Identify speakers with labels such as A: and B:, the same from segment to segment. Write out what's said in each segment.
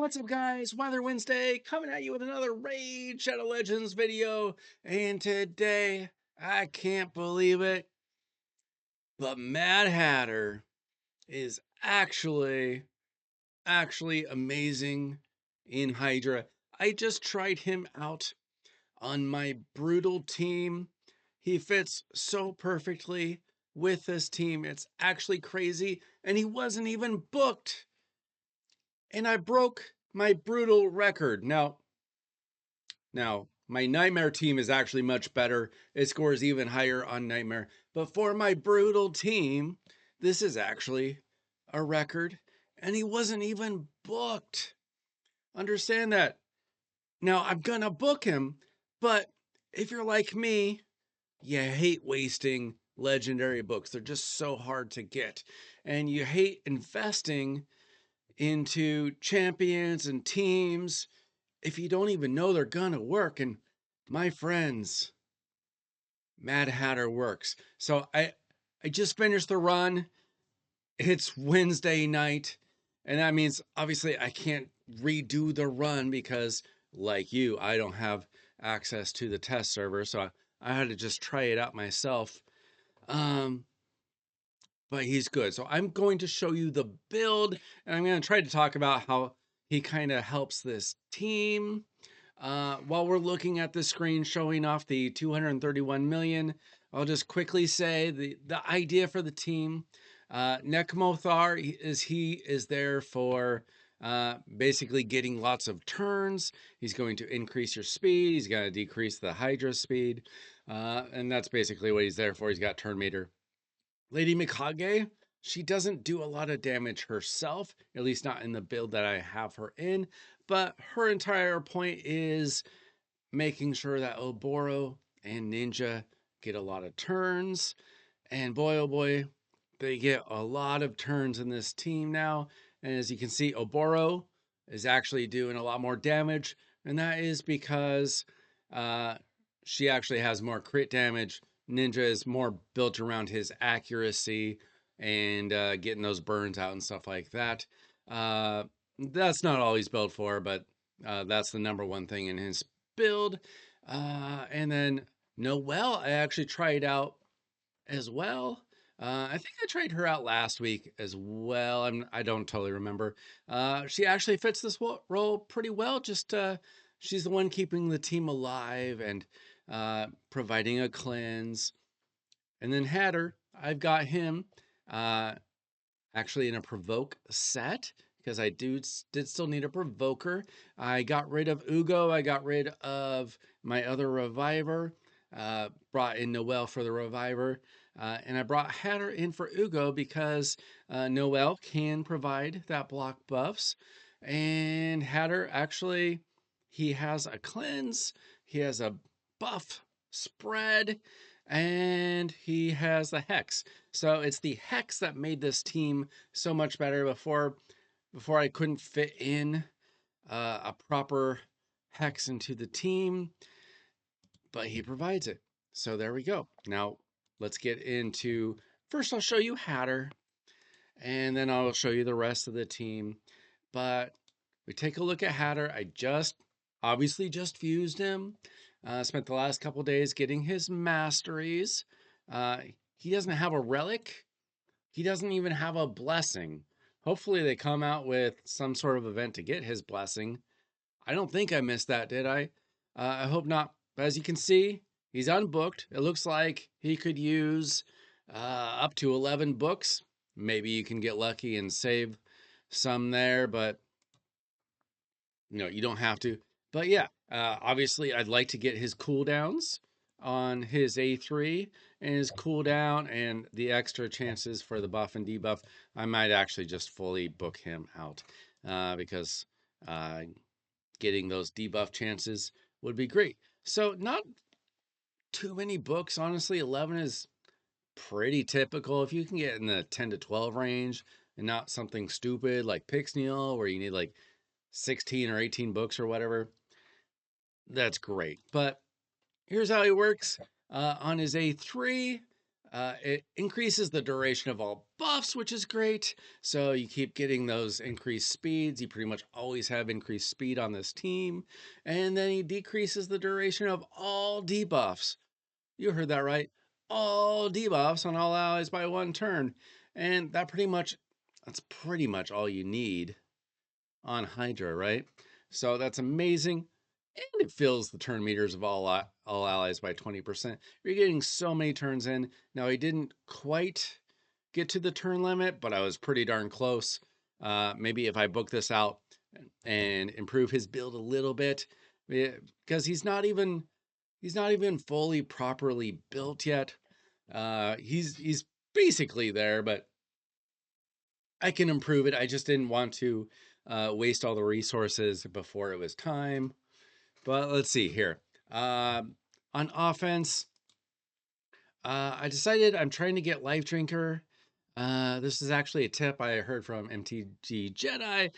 A: What's up, guys? Weather Wednesday coming at you with another Raid Shadow Legends video. And today, I can't believe it, but Mad Hatter is actually amazing in Hydra. I just tried him out on my brutal team. He fits so perfectly with this team. It's actually crazy. And he wasn't even booked. And I broke my brutal record. Now, my Nightmare team is actually much better. It scores even higher on Nightmare. But for my brutal team, this is actually a record. And he wasn't even booked. Understand that. Now, I'm going to book him. But if you're like me, you hate wasting legendary books. They're just so hard to get. And you hate investing into champions and teams if you don't even know they're gonna work. And my friends, Mad Hatter works. So I just finished the run. It's Wednesday night, and that means obviously I can't redo the run because, like you, I don't have access to the test server, so I had to just try it out myself. Um, but he's good. So I'm going to show you the build, and I'm going to try to talk about how he kind of helps this team. While we're looking at the screen showing off the 231 million, I'll just quickly say the idea for the team. Nekmothar he is there for basically getting lots of turns. He's going to increase your speed. He's going to decrease the Hydra speed, and that's basically what he's there for. He's got turn meter. Lady Mikage, she doesn't do a lot of damage herself, at least not in the build that I have her in, but her entire point is making sure that Oboro and Ninja get a lot of turns. And boy, oh boy, they get a lot of turns in this team now. And as you can see, Oboro is actually doing a lot more damage. And that is because uh, she actually has more crit damage. Ninja is more built around his accuracy and getting those burns out and stuff like that. That's not all he's built for, but that's the number one thing in his build. And then Noelle, I actually tried out as well. I think I tried her out last week as well. I don't totally remember. She actually fits this role pretty well. Just she's the one keeping the team alive and providing a cleanse. And then Hatter, I've got him uh, actually in a provoke set because I did still need a provoker. I got rid of Ugo. I got rid of my other reviver. Brought in Noelle for the reviver. And I brought Hatter in for Ugo because Noelle can provide that block buffs. And Hatter actually, he has a cleanse. He has a buff spread. And he has the Hex. So it's the Hex that made this team so much better. Before I couldn't fit in a proper Hex into the team, but he provides it. So there we go. Now let's get into, first I'll show you Hatter, and then I'll show you the rest of the team. But we take a look at Hatter. I obviously just fused him. Spent the last couple days getting his masteries. He doesn't have a relic. He doesn't even have a blessing. Hopefully they come out with some sort of event to get his blessing. I don't think I missed that, did I? I hope not. But as you can see, he's unbooked. It looks like he could use up to 11 books. Maybe you can get lucky and save some there, but no, you don't have to. But yeah, obviously I'd like to get his cooldowns on his A3 and his cooldown and the extra chances for the buff and debuff. I might actually just fully book him out because getting those debuff chances would be great. So not too many books, honestly. 11 is pretty typical. If you can get in the 10 to 12 range and not something stupid like Pixneal where you need like 16 or 18 books or whatever, that's great. But here's how he works. On his A3, It increases the duration of all buffs, which is great. So you keep getting those increased speeds. You pretty much always have increased speed on this team. And then he decreases the duration of all debuffs. You heard that right. All debuffs on all allies by 1 turn. And that's pretty much all you need on Hydra, right? So that's amazing. And it fills the turn meters of all allies by 20%. You're getting so many turns in. Now, I didn't quite get to the turn limit, but I was pretty darn close. Maybe if I book this out and improve his build a little bit, because he's not even fully properly built yet. He's basically there, but I can improve it. I just didn't want to waste all the resources before it was time. But let's see here. On offense, I decided I'm trying to get Life Drinker. This is actually a tip I heard from MTG Jedi.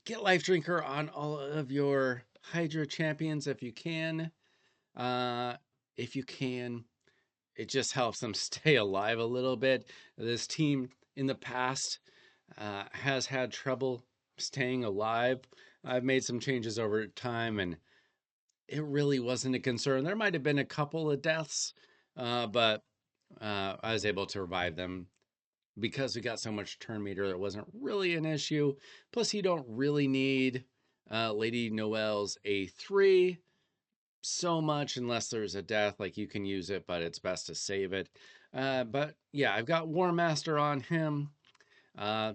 A: Get Life Drinker on all of your Hydra champions if you can. Uh, if you can, it just helps them stay alive a little bit. This team in the past has had trouble staying alive. I've made some changes over time, and it really wasn't a concern. There might have been a couple of deaths, but I was able to revive them because we got so much turn meter. It wasn't really an issue. Plus, you don't really need Lady Noelle's A3 so much unless there's a death. Like you can use it, but it's best to save it. But yeah, I've got War Master on him. Uh,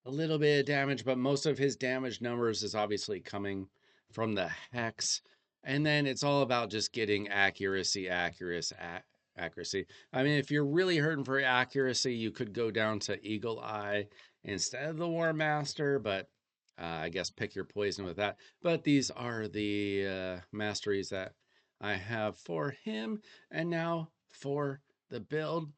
A: a little bit of damage, but most of his damage numbers is obviously coming from the hex. And then it's all about just getting accuracy. I mean, if you're really hurting for accuracy, you could go down to Eagle Eye instead of the War Master, but I guess pick your poison with that. But these are the masteries that I have for him. And now for the build.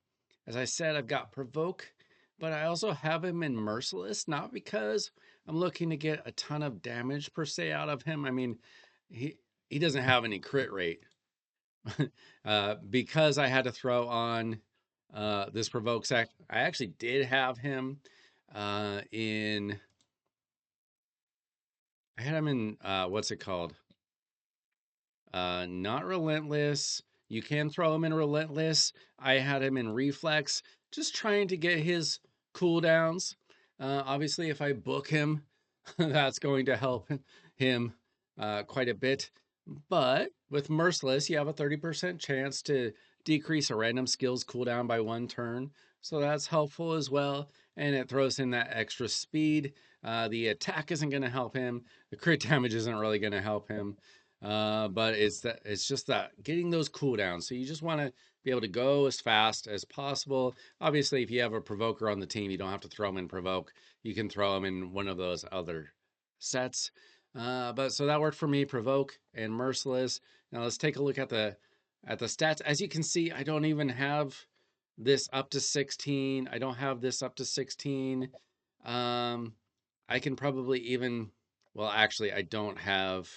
A: As I said, I've got Provoke, but I also have him in Merciless, not because I'm looking to get a ton of damage per se out of him. I mean, he he doesn't have any crit rate. Because I had to throw on this Provoke sack. I actually did have him in. I had him in what's it called? Not Relentless. You can throw him in Relentless. I had him in Reflex, just trying to get his cooldowns. Obviously, if I book him, that's going to help him quite a bit. But with Merciless, you have a 30% chance to decrease a random skill's cooldown by 1 turn. So that's helpful as well. And it throws in that extra speed. The attack isn't going to help him. The crit damage isn't really going to help him. But it's just that getting those cooldowns. So you just want to be able to go as fast as possible. Obviously, if you have a provoker on the team, you don't have to throw him in provoke. You can throw him in one of those other sets. But so that worked for me, provoke and merciless. Now let's take a look at the stats. As you can see, I don't even have this up to 16. I don't have this up to 16. Um, I can probably even, well, actually, I don't have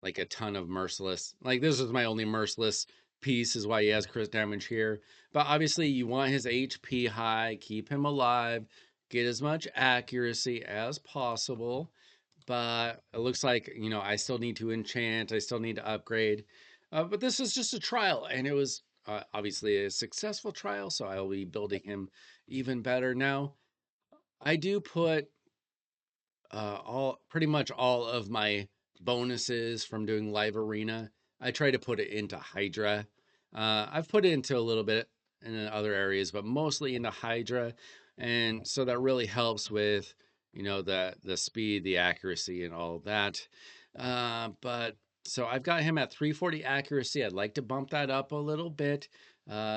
A: like a ton of merciless. Like this is my only merciless piece, is why he has crit damage here. But obviously, you want his HP high, keep him alive, get as much accuracy as possible. But it looks like, I still need to enchant, I still need to upgrade. But this is just a trial, and it was obviously a successful trial, so I will be building him even better. Now, I do put all pretty much all of my bonuses from doing live arena. I try to put it into Hydra. I've put it into a little bit in other areas, but mostly into Hydra, and so that really helps with the speed, the accuracy, and all of that. But so I've got him at 340 accuracy. I'd like to bump that up a little bit.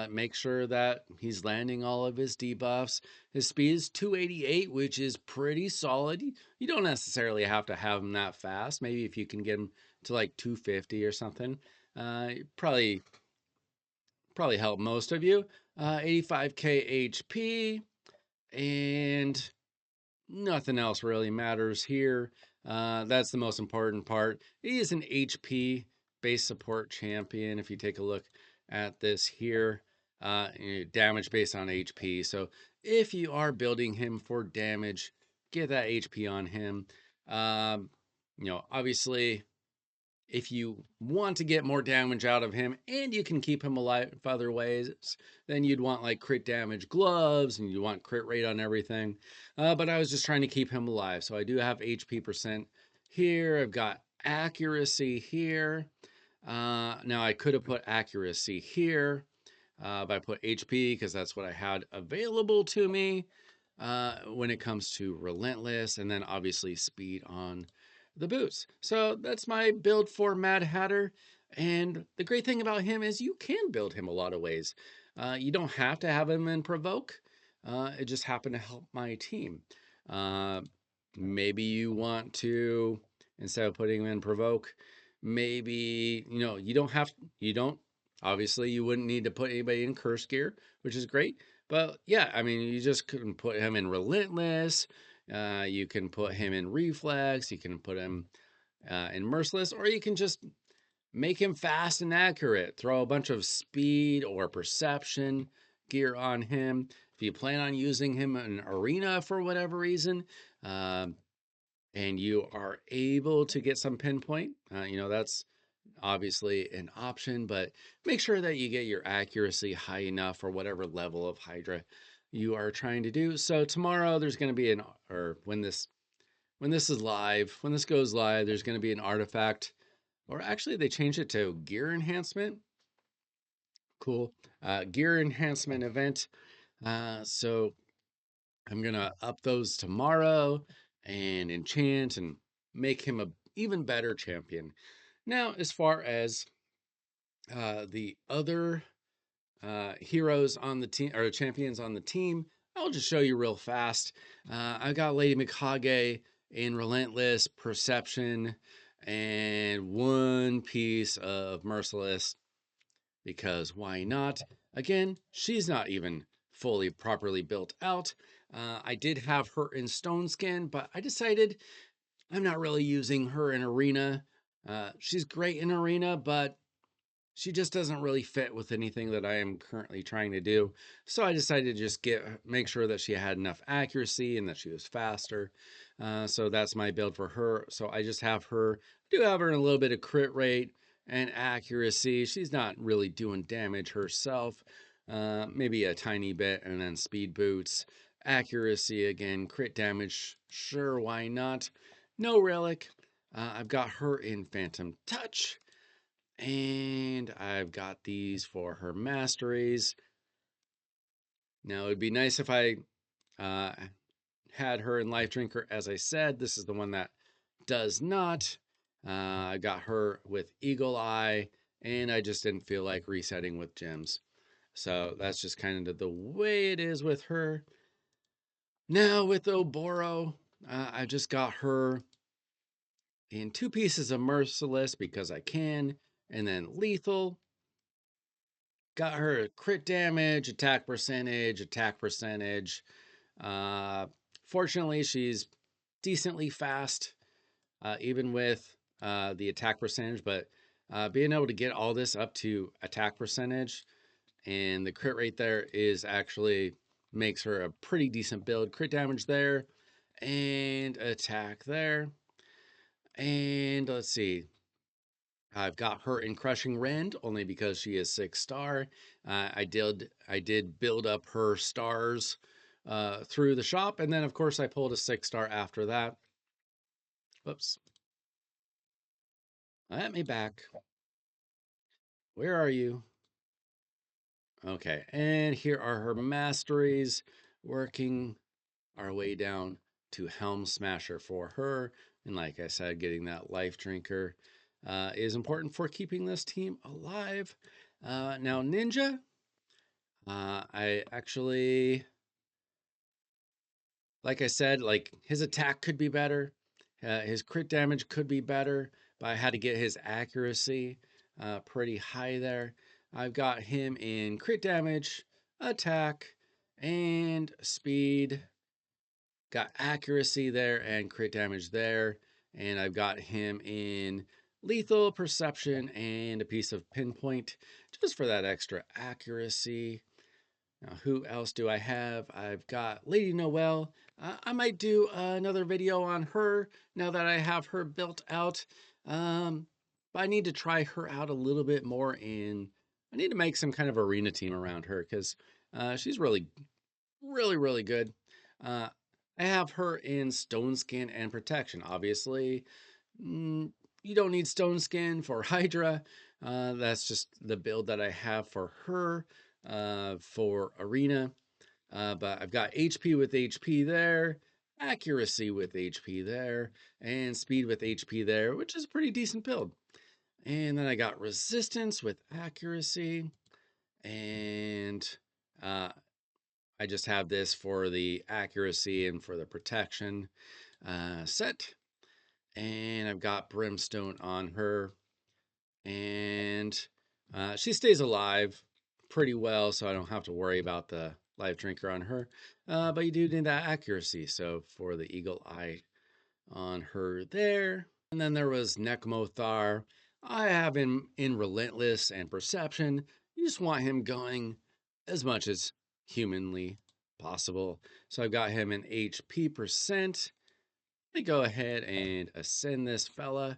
A: Make sure that he's landing all of his debuffs. His speed is 288, which is pretty solid. You don't necessarily have to have him that fast. Maybe if you can get him to like 250 or something, probably help most of you. 85k HP, and nothing else really matters here. That's the most important part. He is an HP based support champion. If you take a look at this here. Damage based on HP. So if you are building him for damage, get that HP on him. Um, Obviously, if you want to get more damage out of him and you can keep him alive other ways, then you'd want like crit damage gloves and you want crit rate on everything. But I was just trying to keep him alive. So I do have HP percent here. I've got accuracy here. Now I could have put accuracy here, but I put HP because that's what I had available to me when it comes to relentless, and then obviously speed on the boots. So that's my build for Mad Hatter. And the great thing about him is you can build him a lot of ways. You don't have to have him in provoke. It just happened to help my team. Uh, Maybe you want to, instead of putting him in provoke, maybe you don't obviously you wouldn't need to put anybody in curse gear, which is great. But yeah, I mean, you just couldn't put him in relentless. You can put him in reflex. You can put him in merciless, or you can just make him fast and accurate. Throw a bunch of speed or perception gear on him. If you plan on using him in arena for whatever reason, um, and you are able to get some pinpoint, that's obviously an option, but make sure that you get your accuracy high enough for whatever level of Hydra you are trying to do. So tomorrow there's going to be or when this is live, when this goes live, there's going to be an artifact, or actually they changed it to gear enhancement. Cool. Gear enhancement event. So I'm going to up those tomorrow and enchant and make him a even better champion. Now, as far as the other heroes on the team or champions on the team, I'll just show you real fast. I got Lady Mikage in Relentless, Perception, and one piece of Merciless because why not? Again, she's not even fully properly built out. I did have her in Stone Skin, but I decided I'm not really using her in Arena. She's great in Arena, but she just doesn't really fit with anything that I am currently trying to do. So I decided to just make sure that she had enough accuracy and that she was faster. So that's my build for her. So I just have her, do have her in a little bit of crit rate and accuracy. She's not really doing damage herself. Maybe a tiny bit, and then speed boots, accuracy again, crit damage. Sure, why not? No relic. I've got her in Phantom Touch. And I've got these for her masteries. Now, it'd be nice if I uh, had her in Life Drinker. As I said, this is the one that does not. I got her with Eagle Eye, and I just didn't feel like resetting with gems. So that's just kind of the way it is with her. Now, with Oboro, I just got her in two pieces of Merciless because I can, and then Lethal. Got her crit damage, attack percentage, attack percentage. Uh, Fortunately, she's decently fast, even with the attack percentage. But being able to get all this up to attack percentage and the crit rate there is actually makes her a pretty decent build. Crit damage there and attack there. And let's see, I've got her in Crushing Rend only because she is 6-star. I did build up her stars through the shop, and then of course I pulled a 6-star after that. Whoops. Let me back. Where are you? Okay, and here are her masteries, working our way down to Helm Smasher for her. And like I said, getting that Life Drinker is important for keeping this team alive. Now, Ninja, I actually, like I said, like his attack could be better, his crit damage could be better, but I had to get his accuracy pretty high there. I've got him in crit damage, attack, and speed. Got accuracy there and crit damage there, and I've got him in lethal, perception, and a piece of pinpoint just for that extra accuracy. Now, who else do I have? I've got Lady Noelle. I might do another video on her now that I have her built out. Um, but I need to try her out a little bit more I need to make some kind of arena team around her because she's really, really good. Uh, I have her in Stone Skin and Protection. Obviously, mm, you don't need Stone Skin for Hydra. That's just the build that I have for her for Arena. But I've got HP with HP there, accuracy with HP there, and speed with HP there, which is a pretty decent build. And then I got resistance with accuracy, and uh, I just have this for the accuracy and for the protection set. And I've got brimstone on her, and she stays alive pretty well, so I don't have to worry about the life drinker on her. But you do need that accuracy, so for the eagle eye on her there. And then there was Nekmothar. I have him in relentless and perception. You just want him going as much as humanly possible. So I've got him in HP percent. Let me go ahead and ascend this fella.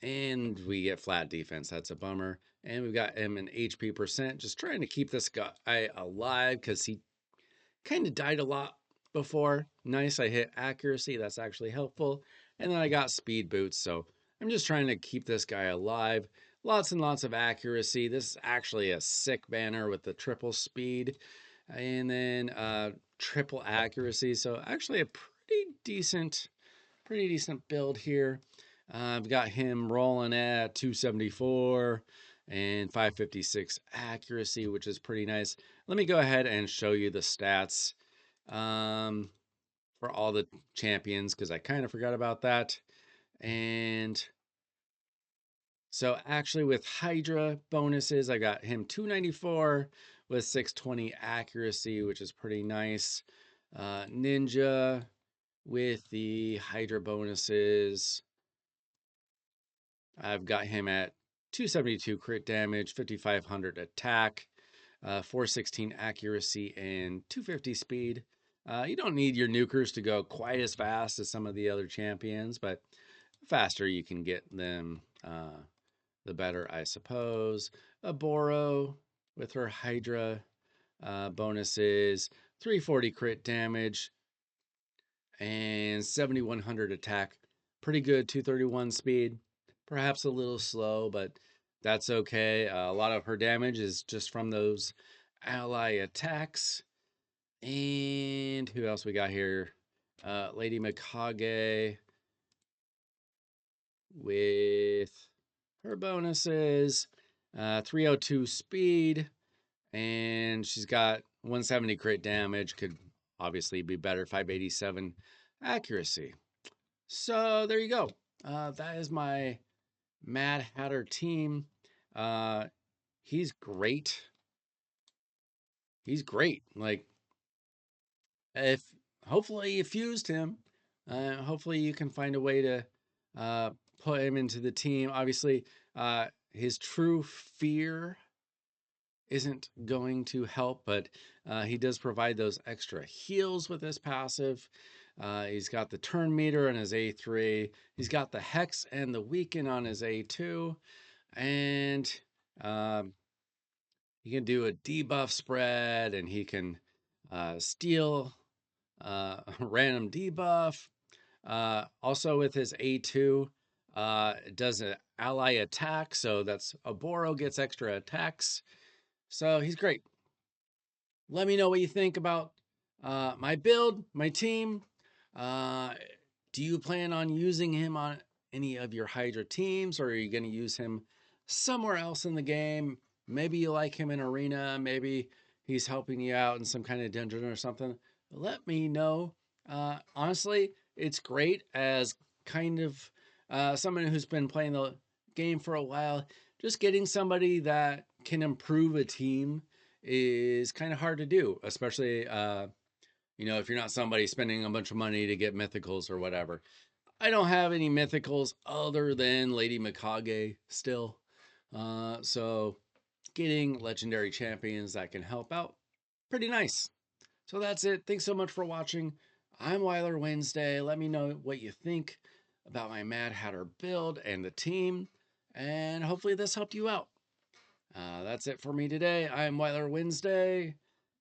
A: And we get flat defense. That's a bummer. And we've got him in HP percent. Just trying to keep this guy alive because he kind of died a lot before. Nice, I hit accuracy. That's actually helpful. And then I got speed boots. So I'm just trying to keep this guy alive. Lots and lots of accuracy. This is actually a sick banner with the triple speed. And then triple accuracy. So actually a pretty decent build here. I've got him rolling at 274 and 556 accuracy, which is pretty nice. Let me go ahead and show you the stats for all the champions because I kind of forgot about that. And so actually with Hydra bonuses, I got him 294 with 620 accuracy, which is pretty nice. Ninja with the Hydra bonuses, I've got him at 272 crit damage, 5500 attack, 416 accuracy, and 250 speed. You don't need your nukers to go quite as fast as some of the other champions, but the faster you can get them, the better, I suppose. Aboro with her Hydra bonuses, 340 crit damage, and 7100 attack. Pretty good 231 speed. Perhaps a little slow, but that's okay. A lot of her damage is just from those ally attacks. And who else we got here? Lady Mikage with her bonuses, 302 speed, and she's got 170 crit damage. Could obviously be better, 587 accuracy. So there you go. That is my Mad Hatter team. He's great. He's great. Like, if hopefully you fused him, hopefully you can find a way to put him into the team. Obviously, his true fear isn't going to help, but he does provide those extra heals with his passive. He's got the turn meter on his A3. He's got the Hex and the Weaken on his A2. And he can do a debuff spread, and he can steal random debuff. Also with his A2, it does an ally attack, so that's Aboro gets extra attacks. So he's great. Let me know what you think about my build, my team. Do you plan on using him on any of your Hydra teams, or are you going to use him somewhere else in the game? Maybe you like him in Arena. Maybe he's helping you out in some kind of dungeon or something. Let me know. Honestly, it's great as kind of someone who's been playing the game for a while. Just getting somebody that can improve a team is kind of hard to do, especially if you're not somebody spending a bunch of money to get mythicals or whatever. I don't have any mythicals other than Lady Mikage still. So getting legendary champions that can help out, pretty nice. So that's it. Thanks so much for watching. I'm Weiler Wednesday. Let me know what you think about my Mad Hatter build and the team. And hopefully this helped you out. That's it for me today. I'm Weiler Wednesday.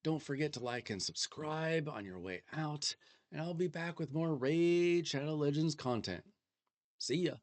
A: Don't forget to like and subscribe on your way out. And I'll be back with more Raid Shadow Legends content. See ya.